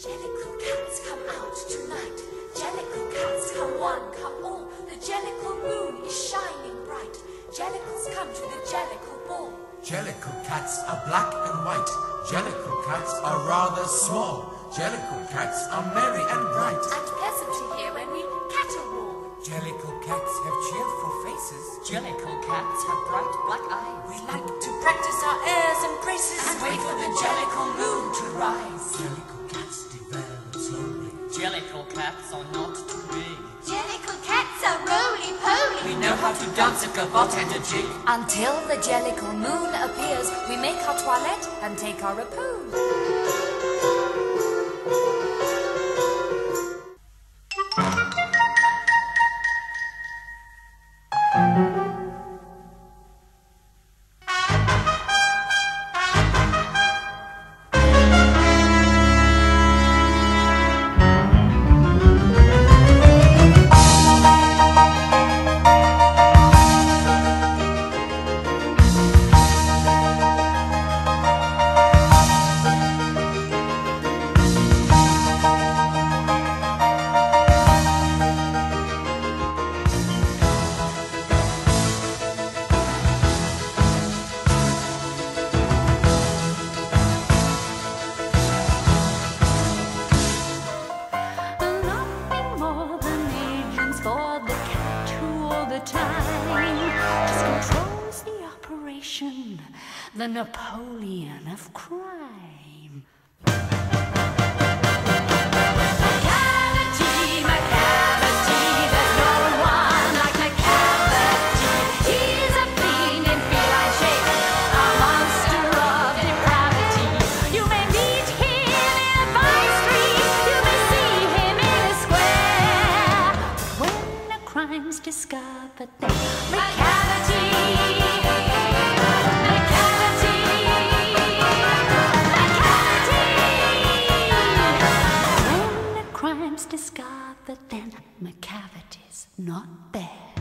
Jellicle cats come out tonight. Jellicle cats come one, come all. The Jellicle moon is shining bright. Jellicles come to the Jellicle ball. Jellicle cats are black and white. Jellicle cats are rather small. Jellicle cats are merry and bright. And pleasant to hear when we caterwaul. Jellicle cats have cheerful faces. Jellicle cats have bright black eyes. We like to practice our airs and graces and wait for the Jellicle moon to rise. Jellicle cats develop slowly. Jellicle cats are not too big. Jellicle cats are roly-poly. We know how to dance a gavotte and a jig. Until the Jellicle moon appears, we make our toilette and take our repose. Just controls the operation, the Napoleon of crime. Macavity, there's no one like Macavity. He's a fiend in feline shape, a monster of depravity. You may meet him in a by-street, you may see him in a square. But when a crime's discovered, then Macavity. Discovered, then Macavity's not there.